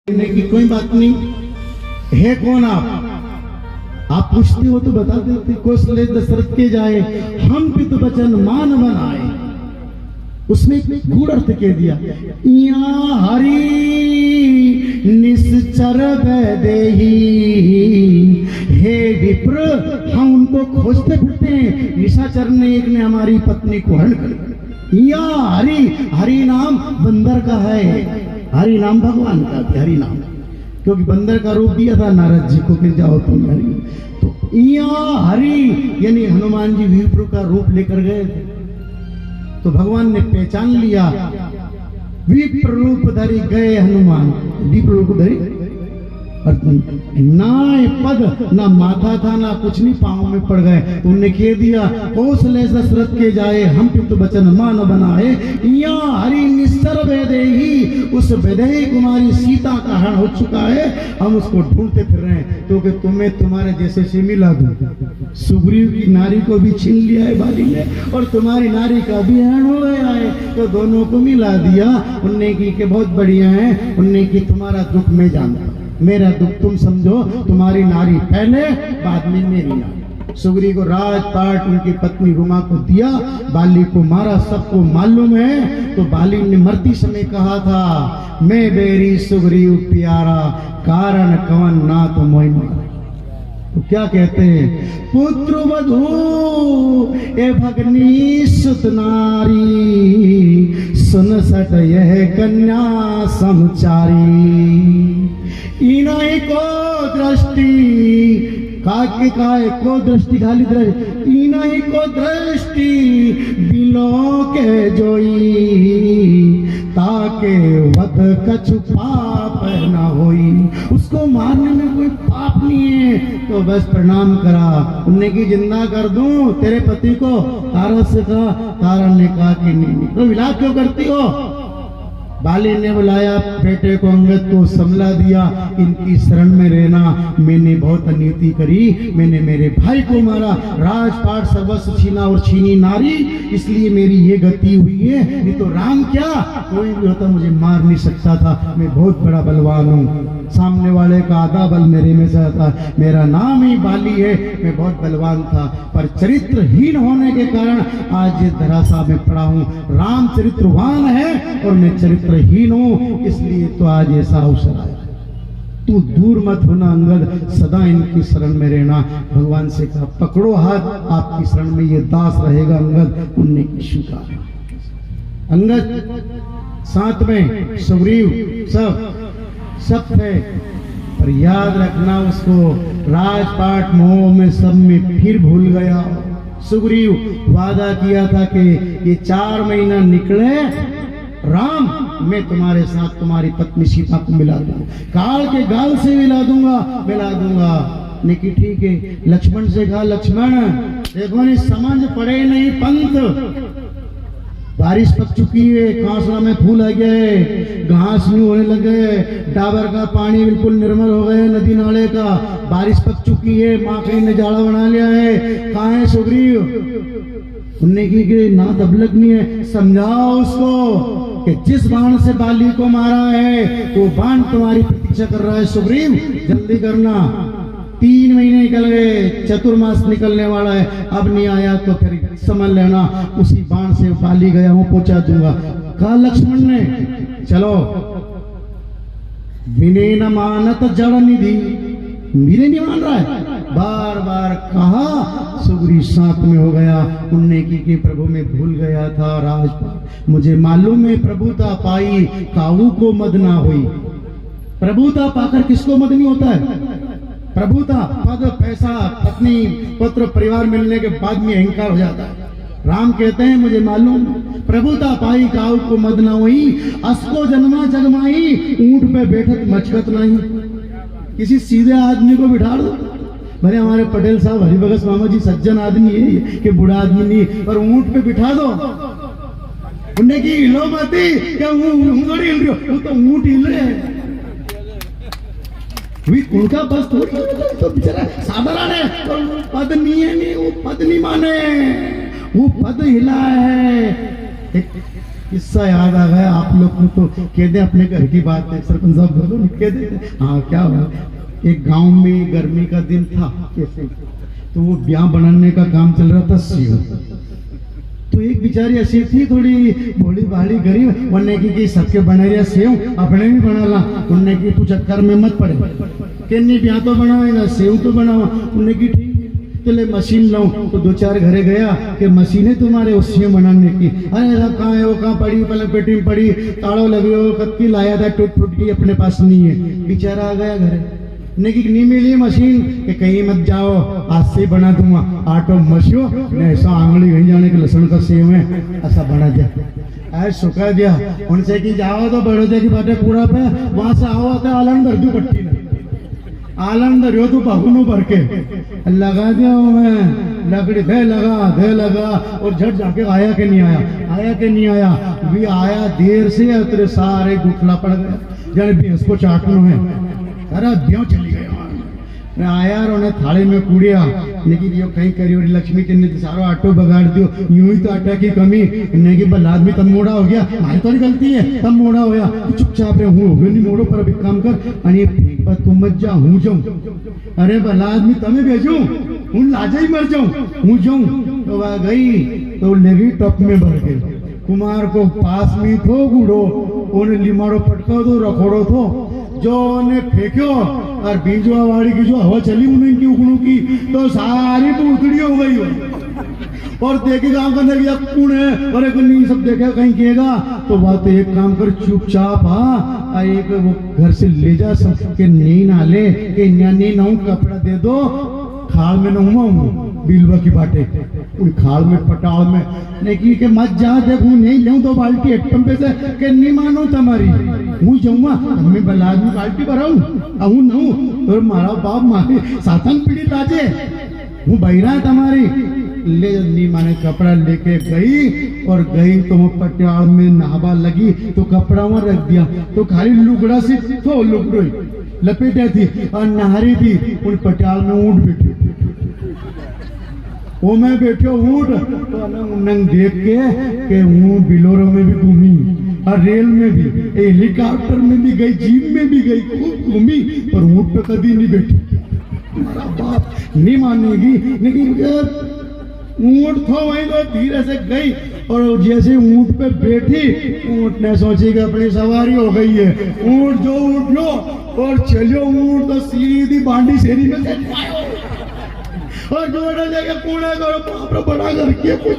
की कोई बात नहीं है। कौन आप पूछते हो तो बता देते। कौशले दशरथ के जाए हम पितु बचन मान बनाए। उसमें एक गूढ़ अर्थ कह दिया, या हरि निश्चर वैदेही। हे विप्र, हम उनको खोजते फिरते हैं। निशाचर ने एक ने हमारी पत्नी को हरण कर लिया। या हरि नाम बंदर का है। हरि नाम भगवान का भी हरि नाम, क्योंकि बंदर का रूप दिया था नारद जी को कि जाओ तुम हरि। तो या हरि यानी हनुमान जी विप्र का रूप लेकर गए थे। तो भगवान ने पहचान लिया, विप्र रूप धरी गए हनुमान। विप्र रूप धरी ना पद ना माथा था ना कुछ नहीं, पांव में पड़ गए। तो उनने कह दिया, कौशले दशरथ के जाए हम पितु बचन मान बनाए। या हरि निश्चर वैदेही। उस वैदेही कुमारी सीता का हरण हो चुका है, हम उसको ढूंढते फिर रहे हैं। तो कि तुम्हें तुम्हारे जैसे से मिला दूं। सुग्रीव की नारी को भी छीन लिया है बाली ने, और तुम्हारी नारी का भी हरण हो गया है, तो दोनों को मिला दिया। उनने की के बहुत बढ़िया है। उनने की तुम्हारा दुख मैं जानता, मेरा दुख तुम समझो। तुम्हारी नारी पहले, बाद में मेरी नारी। सुग्रीव को राजपाट उनकी पत्नी रुमा को दिया, बाली को मारा, सबको मालूम है। तो बाली ने मरती समय कहा था, मैं बेरी सुग्रीव प्यारा, कारण कवन ना तो मोहि मारा। तो क्या कहते हैं, पुत्र वधू ए भगनी सुत नारी, सुन सट यह कन्या समचारी। इनाई को दृष्टि काके काय को दृष्टि खाली दृष्टि, इनाई को दृष्टि बिलो के जोई, ताके वध कछु पाप न होई। उसको मारने में कोई पाप नहीं है, तो बस प्रणाम करा। उनने की जिंदा कर दूं तेरे पति को। तारा से कहा, तारा ने कहा कि नहीं। तो विलाप क्यों करती हो? बाली ने बुलाया बेटे को, अंगद को समला दिया, इनकी शरण में रहना। मैंने बहुत अनीति करी, मैंने मेरे भाई को मारा, राजपाट सर्वस्व छीना और छीनी नारी, इसलिए मेरी ये गति हुई है। नहीं तो राम क्या, कोई भी होता मुझे मार नहीं सकता था। मैं बहुत बड़ा बलवान हूँ, सामने वाले का आधा बल मेरे में से था। मेरा नाम ही बाली है, मैं बहुत बलवान था, पर चरित्रहीन होने के कारण आज धराशाह में पड़ा हूँ। राम चरित्रवान है और मैं चरित्रहीन हूँ, इसलिए तो आज ऐसा अवसर आया। तू दूर मत होना अंगद, सदा इनकी शरण में रहना। भगवान से कहा, पकड़ो हाथ, आपकी शरण में ये दास रहेगा अंगद। उनने की स्वीकार। अंगद साथ में सुग्रीव सब थे, पर याद रखना उसको राजपाट मोह में सब में फिर भूल गया। सुग्रीव वादा किया था कि ये 4 महीना निकले राम, मैं तुम्हारे साथ तुम्हारी पत्नी सीता को मिला दूंगा, काल के गाल से मिला दूंगा। निकी ठीक है। लक्ष्मण से कहा, लक्ष्मण देखो नहीं समझ पड़े नहीं पंथ, बारिश पक चुकी है, कांसला में फूल आ गए, घास नहीं होने लगे, डाबर का पानी बिल्कुल निर्मल हो गए, नदी नाले का। बारिश पक चुकी है, माँ कहीं ने जाड़ा बना लिया है। कहाँ है सुग्रीव? उनने की कि ना तबलक नहीं है। समझाओ उसको कि जिस बाण से बाली को मारा है वो बाण तुम्हारी प्रतीक्षा कर रहा है। सुग्रीव जल्दी करना, 3 महीने निकल गए, चतुर्मास निकलने वाला है, अब नहीं आया तो फिर समझ लेना उसी बाण से बाली गया हूं, पहुंचा दूंगा। कहा लक्ष्मण ने, चलो। विनय न मानत जड़ निधि, मेरे नहीं मान रहा है, बार बार कहा। सुग्रीव साथ में हो गया। उनने की प्रभु में भूल गया था राजपाट, मुझे मालूम है प्रभुता पाई काऊ को मद ना हुई। प्रभुता पाकर किसको मद नहीं होता है? प्रभुता, पद, पैसा, पत्नी, पुत्र, परिवार मिलने के बाद में अहंकार हो जाता है। राम कहते हैं मुझे मालूम, प्रभुता पाई काऊ को मद ना हुई, असको जन्मा जगमाई, ऊंट पे बैठत मचकत नहीं। किसी सीधे आदमी को बिठा दो, भले हमारे पटेल साहब हरिभगत मामा जी सज्जन आदमी है कि बूढ़ा आदमी नहीं, और ऊंट पे बिठा दो। उन्हें की हिलो मत, क्या थोड़ी हिल रही हो, वो तो ऊंट हिल रहे हैं। उनका बस थोड़ी, तो बेचारा साधारण है, तो पद नहीं है, नहीं वो पद नहीं माने, वो पद हिला है। किस्सा याद आ गया आप लोग को, तो कह दे अपने घर की बात है, सरपंच साहब बोलो कह दे। हाँ क्या हुआ, एक गांव में गर्मी का दिन था, कैसे तो वो ब्याह बनाने का काम चल रहा था सेव। तो एक बेचारी ऐसी थी थोड़ी भोली भाली गरीब, उन्ने की सबके बना रहा सेव अपने भी बना ला। उन्ने की तू चक्कर में मत पड़े, कहनी ब्याह तो बनावेगा सेव तो बनावा। उन्ने की ठीक चले मशीन लाऊं, तो दो चार घरे गया कि मशीनें तुम्हारे उससे बनाने की। अरे सब कहाँ है, वो कहाँ पड़ी, पलंग पेटी में पड़ी, ताड़ो लगे हो, कत्ती लाया था टूट फूट की, अपने पास नहीं है। बेचारा आ गया घरे, नहीं मिली मशीन कि कहीं मत जाओ, आज से बना दूंगा आटो मशियो ने ऐसा आंगली कहीं जाने के लहसुन का सेव है ऐसा बना दिया, ऐसा सुखा दिया। उनसे कि जाओ तो बड़ौदे की बातें कूड़ा पे, वहां से आओ तो आलन भर दू पट्टी ने, आलन धरियो तू बागुनो भर के लगा दिया मैं लकड़ी दे लगा और झट जाके आया के नहीं आया भी आया देर से, तेरे सारे गुठला पड़ गए जाने भैंस को चाटनो है। अरे ब्यों चली गए मैं आया और उन्हें थाली में कूड़िया, लेकिन यो कहीं करी और लक्ष्मी के ने सारा आटो बगाड़ दियो, यूं ही तो आटा की कमी ने की बल आदमी तब मोड़ा हो गया, हमारी थोड़ी गलती है तब मोड़ा हो गया, चुपचाप रे हूँ नहीं मोड़ो पर अभी काम कर अनि पर तुम मत जा हूँ जाऊँ। अरे भला आदमी तमें भेजू हूँ लाजा ही मर जाऊँ हूँ जाऊँ। तो वह गई तो लगी टप में भर गई, कुमार को पास में थो गुड़ो उन्हें लिमाड़ो पटको दो रखोड़ो थो जो ने फेंक्यो और बीजवा वाड़ी की जो हवा चली उन्हें की उगड़ू की तो सारी पूतड़ी हो गई हो। और देखे गांव के अंदर या कौन है और एक नहीं सब देखे कहीं कहेगा तो बात एक काम कर चुपचाप हाँ एक वो घर से ले जा सब के नहीं ना ले के नहीं ना कपड़ा दे दो खाल में नहूँ बिलवा की बाटे उन खाल में पटाल में नहीं के मत जा देखू नहीं ले दो बाल्टी हेटपंप पे से के नहीं मानो तुम्हारी हूँ जाऊँगा मैं बलाद में बाल्टी भराऊँ अहूँ नहूँ और मारा बाप मारे सातन पीढ़ी लाजे हूँ बहिरा तुम्हारी ले नहीं माने कपड़ा लेके गई और गई तो वो पटियाल में नहावा लगी तो कपड़ा वहां रख दिया तो खाली लुगड़ा से तो लुगड़ो लपेटे थी और नहारी थी उन पटियाल में ऊँट बैठी वो मैं बैठे ऊँट तो उन्हें देख के ऊँट बिलोरो में भी घूमी और रेल में भी हेलीकॉप्टर में भी गई जीप में भी गई खूब घूमी पर ऊँट पे कभी नहीं बैठी। हमारा बाप नहीं मानेगी लेकिन ऊँट थो वहीं तो धीरे से गई और जैसे ऊँट पे बैठी ऊँट ने सोची कि अपनी सवारी हो गई है। ऊँट जो उठ लो और चलो ऊँट तो सीधी बांडी शेरी में से और जोड़ा लेके कूड़े करो बाप रे बड़ा घर किया कोई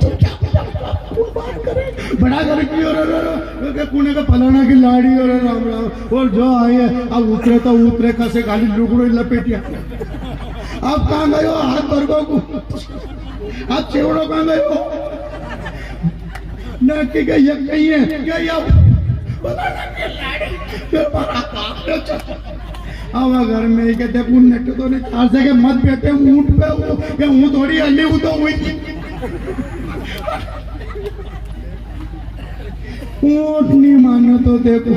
बात करे बड़ा घर की और कूड़े का फलाना की लाड़ी और राम राम और जो आई है अब उतरे तो उतरे कैसे गाली लुगड़ो लपेटिया। अब कहाँ गए हो हाथ भरगो को आप चेवड़ो कहाँ गए हो न कि गई कहीं है क्या अब घर में ही कहते नेट तो नहीं चार से के मत बैठे ऊँट पे क्या ऊँ थोड़ी अली तो हुई ऊँट नहीं मानो तो देखो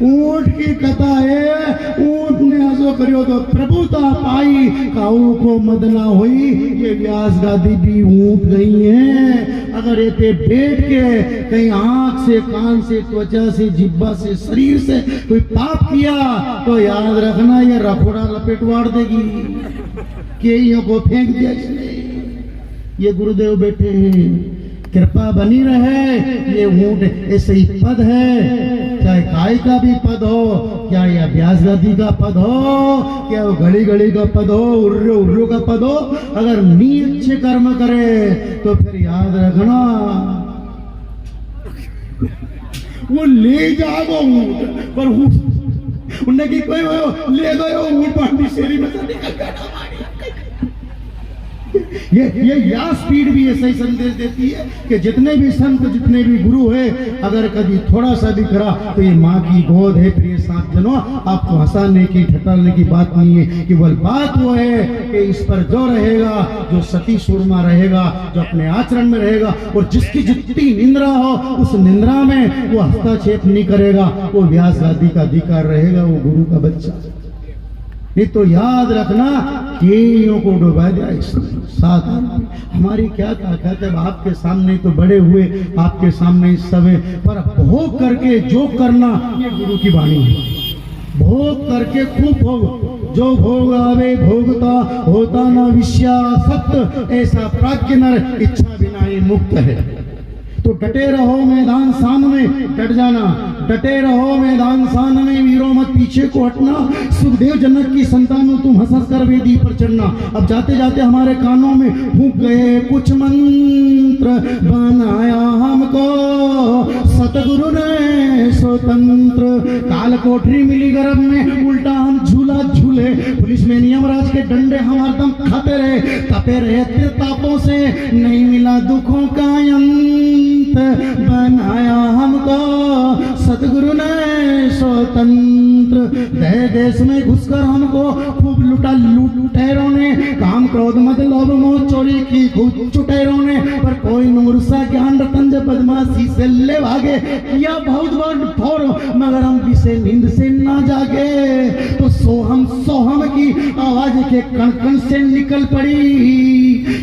ऊँट की कथा है ऊँट ने ऐसो करियो तो प्रभुता पाई काऊ को मदना हुई। ये व्यास गादी भी ऊँट गई है अगर ये पे बैठ के कहीं आंख से कान से त्वचा से जिब्बा से शरीर से कोई पाप किया तो याद रखना ये रखोड़ा लपेटवाड़ देगी केइयों को फेंक दिया इसने। ये गुरुदेव बैठे हैं कृपा बनी रहे। ये ऊँट ऐसे ही पद है चाहे काय का भी पद हो क्या या व्यास गादी का पद हो क्या वो घड़ी घड़ी का पद हो उर्रो का पद हो अगर नी अच्छे कर्म करे तो फिर याद रखना वो ले जाओ ऊँट पर उन्हें की कोई ले गए ऊँट बांधी शेरी में से निकल गया। ये या स्पीड भी ऐसा ही संदेश देती है कि जितने भी संत जितने भी गुरु है अगर कभी थोड़ा सा भी करा तो ये माँ की गोद है। प्रिय साथ जनों आपको हंसाने की ठटालने की बात नहीं है केवल बात वो है कि इस पर जो रहेगा जो सती सूरमा रहेगा जो अपने आचरण में रहेगा और जिसकी जितनी निंद्रा हो उस निंद्रा में वो हस्तक्षेप नहीं करेगा वो व्यास गादी का अधिकार रहेगा वो गुरु का बच्चा। नहीं तो याद रखना केयों को डुबा जाए साथ। हमारी क्या ताकत है, आपके सामने तो बड़े हुए, आपके सामने सब है, पर भोग करके जो करना ये गुरु की वाणी है। भोग करके खूब भोग, जो भोग आवे भोगता होता न विषयासक्त, ऐसा प्राज्ञ नर इच्छा बिना ही मुक्त है। तो डटे रहो मैदान सान में, डट जाना, डटे रहो मैदान सान में, वीरों मत पीछे को हटना। सुखदेव जनक की संतानों तुम हंस कर वेदी पर चढ़ना। अब जाते जाते हमारे कानों में फूंक गए कुछ मंत्र, बनाया हमको सतगुरु ने स्वतंत्र। काल कोठरी मिली गर्भ में, उल्टा हम झूला झूले, पुलिस में नियमराज के डंडे हम हरदम खाते रहे, तपे रहे तापों से, नहीं मिला दुखों का अंत। बनाया हमको सतगुरु ने स्वतंत्र। देश देश में घुसकर हमको खूब लुटा लुटेरों ने, काम क्रोध मद लोभ मोह चोरी की खूब चुटेरों ने, पर कोई नूरसा ज्ञान रतन जब बदमाशी से ले भागे, किया बहुत बड़ ठोर मगर हम किसे नींद से ना जागे। तो सोहम की आवाज के कण कण से निकल पड़ी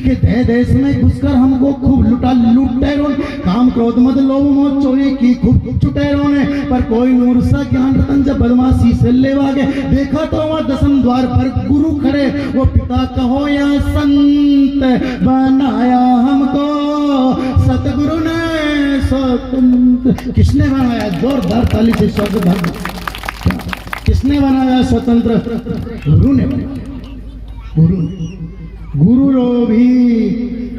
कि देश देश में घुसकर हमको खूब लुटा लुटेरों, काम क्रोध मद लोभ मोह चोरी की खूब चुटेरों ने, पर कोई नूरसा ज्ञान रतन जब बदमाशी से ले भागे। देखा तो वहां दसम द्वार पर गुरु खड़े, वो पिता कहो या संत, बनाया हमको सतगुरु ने स्वतंत्र। किसने बनाया? जोरदार ताली से स्वागत है। किसने बनाया स्वतंत्र? गुरु ने बनाया। गुरु ने। गुरु रो भी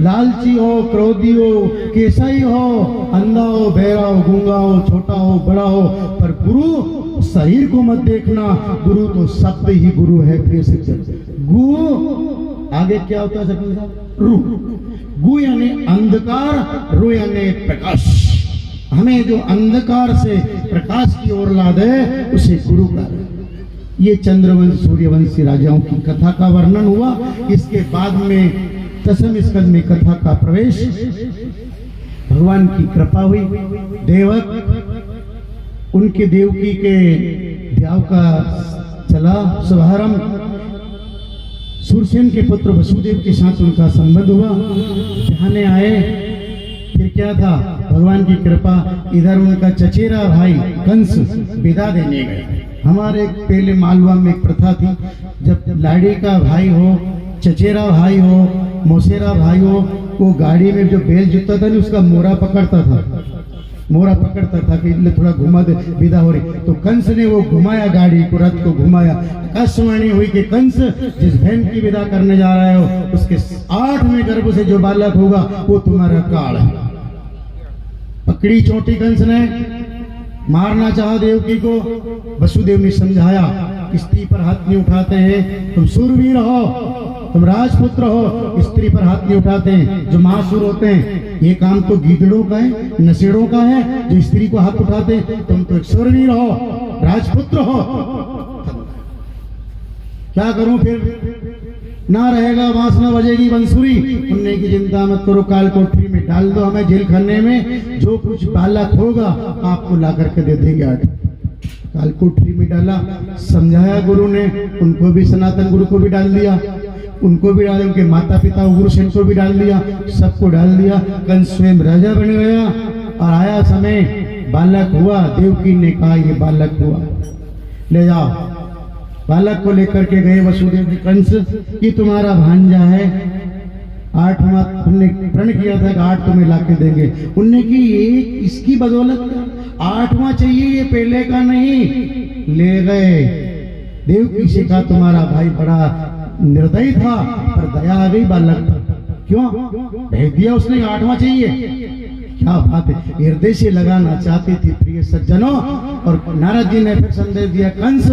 लालची हो, क्रोधी हो, केसाई हो, अंधा हो, बहरा हो, गूंगा हो, छोटा हो, बड़ा हो, पर गुरु शरीर को मत देखना। गुरु तो शब्द ही गुरु है। प्रिय शिक्षक, गु आगे क्या होता है सरपंच साहब? रु। गु यानी अंधकार, रु यानी प्रकाश। हमें जो अंधकार से प्रकाश की ओर ला दे उसे गुरु का। ये चंद्रवंश सूर्यवंशी राजाओं की कथा का वर्णन हुआ। इसके बाद में दसम स्कंद में कथा का प्रवेश, भगवान की कृपा हुई। देवक उनके देवकी के ब्याह का चला शुभारंभ। सूरसेन के पुत्र वसुदेव के साथ उनका संबंध हुआ, बिहाने आए। फिर क्या था? भगवान की कृपा, इधर उनका चचेरा भाई कंस विदा देने गया। हमारे पहले मालवा में एक प्रथा थी, जब लाड़ी का भाई हो, चचेरा भाई हो, मौसेरा भाई हो, वो गाड़ी में जो बैल जुटता था ना, उसका मोरा पकड़ता था कि थोड़ा घुमा दे, विदा हो रही। तो कंस ने वो घुमाया, गाड़ी को, रथ को घुमाया। आकाशवाणी हुई कि कंस, जिस बहन की विदा करने जा रहे हो, उसके 8वें गर्भ से जो बालक होगा वो तुम्हारा काल है। पकड़ी चोटी कंस ने, मारना चाहा देवकी को। वसुदेव ने समझाया, स्त्री पर हाथ नहीं उठाते हैं, तुम सूरवीर हो, तुम राजपुत्र हो, स्त्री पर हाथ नहीं उठाते हैं। जो महासुर होते हैं, ये काम तो गीदड़ों का है, नशेड़ों का है, जो स्त्री को हाथ उठाते हैं। तुम तो एक सूरवीर हो, राजपुत्र हो। क्या करूं फिर? ना रहेगा बांस न बजेगी बंसुरी। सुनने की चिंता मत करो, काल कोठरी में डाल दो हमें, जेल खाने में। जो कुछ बालक होगा आपको ला करके दे देंगे। काल कोठरी में डाला, समझाया गुरु ने। उनको भी, सनातन गुरु को भी डाल दिया, उनको भी डाल, उनके माता पिता उग्रसेन को भी डाल दिया, सबको डाल दिया। कंस स्वयं राजा बन गया। और आया समय, बालक हुआ। देवकी ने कहा ये बालक हुआ, ले जाओ। बालक को लेकर के गए वसुदेव जी। कंस, ये तुम्हारा भांजा है, 8वां हमने प्रण किया था कि 8 तुम्हें ला के देंगे। उनने की एक इसकी बदौलत 8वां चाहिए, ये पहले का नहीं। ले गए। देवकी से कहा तुम्हारा भाई बड़ा निर्दयी था, पर दया आ गई, बालक क्यों भेज दिया उसने, 8वां चाहिए। क्या बात है, हृदय से लगाना चाहती थी प्रिय सज्जनों। और नारद जी ने फिर संदेश दिया, कंस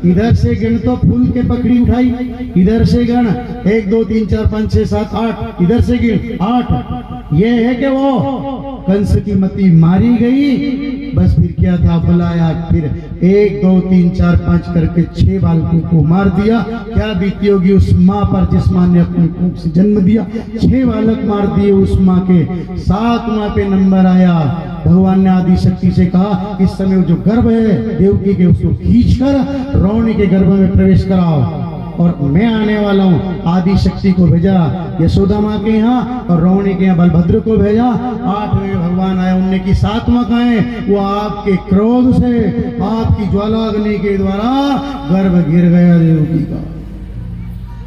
इधर से गिन तो फूल के पकड़ी उठाई, इधर से गिन 1 2 3 4 5 6 7 8, इधर से गिन 8। ये है कि वो कंस की मति मारी गई। बस फिर क्या था, बुलाया, फिर 1 2 3 4 5 करके 6 बालकों को मार दिया। क्या बीती होगी उस माँ पर जिस माँ ने अपनी कोख से जन्म दिया। 6 बालक मार दिए उस माँ के। 7वां पे नंबर आया। भगवान ने आदि शक्ति से कहा, इस समय जो गर्भ है देवकी के, उसको खींचकर रोहिणी के गर्भ में प्रवेश कराओ। और मैं आने वाला हूँ। आदि शक्ति को भेजा यशोदा माँ के यहाँ और रोहिणी के यहाँ बलभद्र को भेजा। 8वें भगवान आए, उनने की 7वां कहा है वो आपके क्रोध से, आपकी ज्वालाग्नि के द्वारा गर्भ गिर गया, देवकी का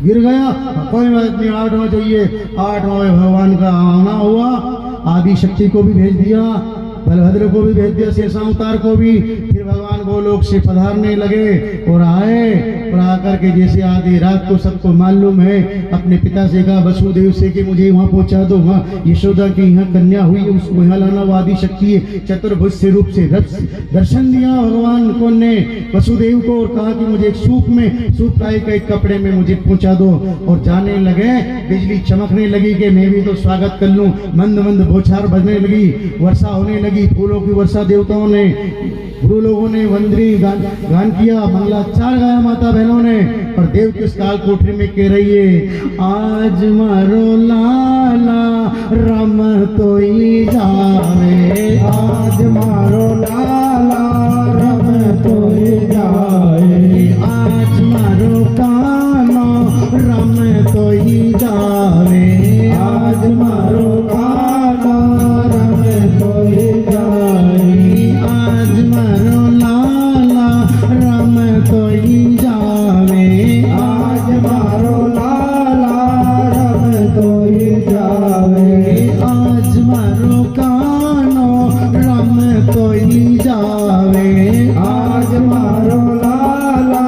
गिर गया। कोई बात नहीं, 8वां चाहिए। 8वां भगवान का आना हुआ। आदि शक्ति को भी भेज दिया, बलभद्र को भी भेज दिया, शेषावतार को भी। फिर भगवान गोलोक से पधारने लगे और आए और आकर के जैसे आधी रात को सबको मालूम है अपने पिता से कहा वसुदेव से कि मुझे वहाँ पहुँचा दो, वहाँ यशोदा की यहाँ कन्या हुई है, उसको यहाँ लाना। वो आदि शक्ति है, चतुर्भुज से रूप से दर्शन दिया भगवान को ने वसुदेव को और कहा कि मुझे एक सूप का एक कपड़े में मुझे पहुँचा दो। और जाने लगे, बिजली चमकने लगी कि मैं भी तो स्वागत कर लूँ। मंद मंद बौछार बजने लगी, वर्षा होने लगी, फूलों की वर्षा। देवताओं ने, गुरु लोगों ने वंदनी गान किया, मंगलाचार गाया माता बहनों ने। और देव के उस काल कोठरी में कह रही है आज मारो लाला रम तोई जावे, आज मारो लाला रम तोई जावे, आज मारो कानो रम तोई जावे, आज मारो कानो रम तोई जावे, आज मारो लाला रम तोई जावे, आज मारो लाला रम तोई जावे, आज मारो कानो रम तोई जावे, आज मारो लाला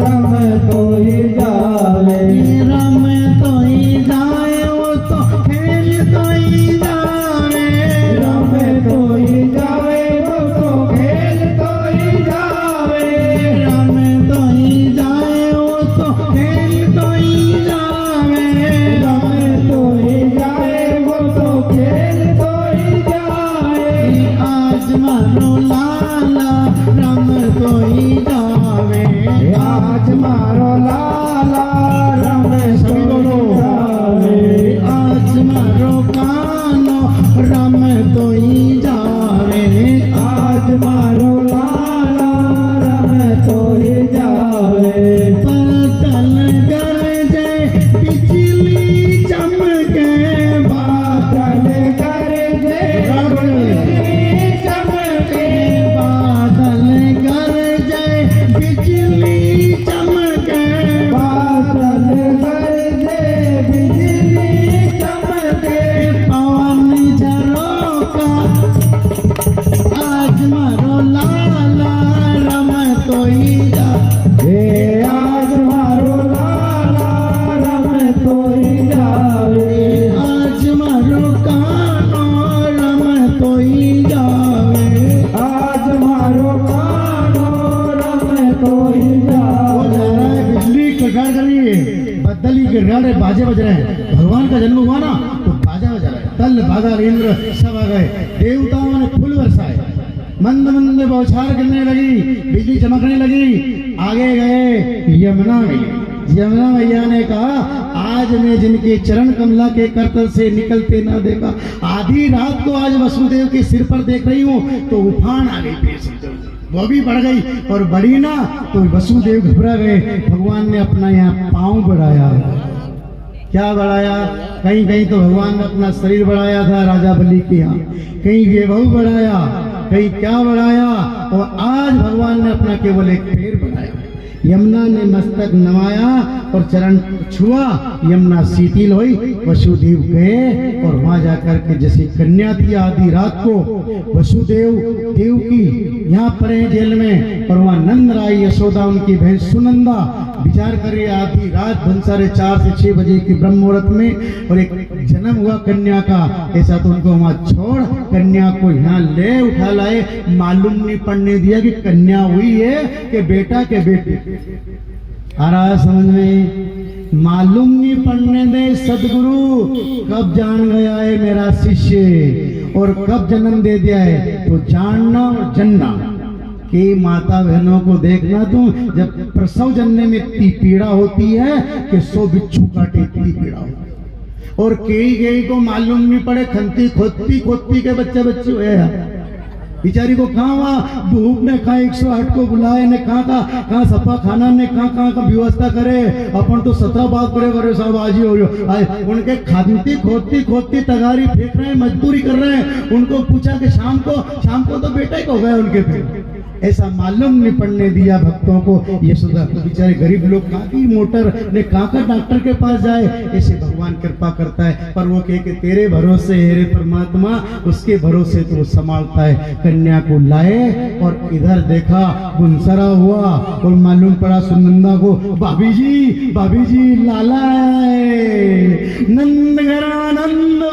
रम तोई जावे, रम तोई जाए वो तो खेल तोई जावे, रम तोई जावे वो तो खेल तोई जावे, रम तोई जाए वो तो खेल तोई जावे, रम तोई जाए वो तो खेल तोई जावे, आज मारो लाला रम तोई जावे, आज मारो लाला रम तोई जावे, आज मारो कानो रम तोई जावे, आज मारो लाला रम तोई जावे, पतल गरजे बिजली चमके, बादल गरजे बिजली चमके, बादल गरजे बिजली चमके, बादल गरजे बिजली चमके, पवन झरोका आज मारो लाला रम तोई जावे, आज मारो लाला रम तोई जावे, आज मारो कानो रम तोई जावे, आज मारो कानो रम तोई जावे। बिजली कड़कड़ कर रही है, बदल ही गिर रहा है, बाजे बज रहे हैं। भगवान का जन्म हुआ ना तो बाजा बजा रहा है, तल बादल इंद्र सब आ गए, देवताओं ने फूल बरसाए, मंद मंद बौछार गिरने लगी, बिजली चमकने लगी। आगे गए यमुना मैया। यमुना मैया ने कहा आज मैं जिनके चरण कमला के करतल से निकलते ना देखा, आधी रात को आज वसुदेव के सिर पर देख रही हूँ तो उफान आ गई, पेश वो भी बढ़ गई और बढ़ी ना तो वसुदेव घबरा गए। भगवान ने अपना यहाँ पाँव बढ़ाया। क्या बढ़ाया? कहीं कहीं तो भगवान ने अपना शरीर बढ़ाया था राजा बलि के यहाँ, कहीं वैभव बढ़ाया, कहीं क्या बढ़ाया, और आज भगवान ने अपना केवल एक पैर बढ़ाया। यमुना ने मस्तक नवाया और चरण छुआ, यमुना शीतल हुई। वसुदेव गए और वहां जाकर के जैसे कन्या थी आधी रात को, वसुदेव देव की यहाँ पड़े जेल में, और वहाँ नंद राय यशोदा उनकी बहन सुनंदा विचार करे आधी रात 4:30 से 6 बजे की ब्रह्म मुहूर्त में, और एक जन्म हुआ कन्या का। ऐसा तो उनको वहां छोड़ कन्या को यहाँ ले उठा लाए, मालूम नहीं पड़ने दिया कि कन्या हुई है कि बेटा के बेटे। आ रहा समझ में? मालूम नहीं पड़ने दे सदगुरु, कब जान गया है मेरा शिष्य और कब जन्म दे दिया है। तो जानना और जानना कि माता बहनों को देखना, तुम जब प्रसव जनने में इतनी पीड़ा होती है कि 100 बिच्छू काटे इतनी पीड़ा होती है, और कई को मालूम नहीं पड़े, खंती खोदती खोदती के बच्चे हुए हैं। बेचारी को कहाँ वहाँ धूप ने कहा 108 को बुलाए ने कहाँ सफा खाना ने कहाँ का व्यवस्था करे। अपन तो 17 बात करे करे सब आज ही हो रहे उनके खादती खोदती तगारी फेंक रहे हैं, मजदूरी कर रहे हैं। उनको पूछा कि शाम को तो बेटा ही हो गए उनके पे। ऐसा मालूम नहीं पड़ने दिया भक्तों को। ये सुधा तो बेचारे गरीब लोग कहाँ की मोटर ने कहाँ का डॉक्टर के पास जाए। ऐसे भगवान कृपा करता है, पर वो कहे कि तेरे भरोसे है रे परमात्मा, उसके भरोसे तो संभालता है। कन्या को लाए और इधर देखा गुनसरा हुआ और मालूम पड़ा सुनंदा को, भाभी जी लाला है, नंद घरा नंद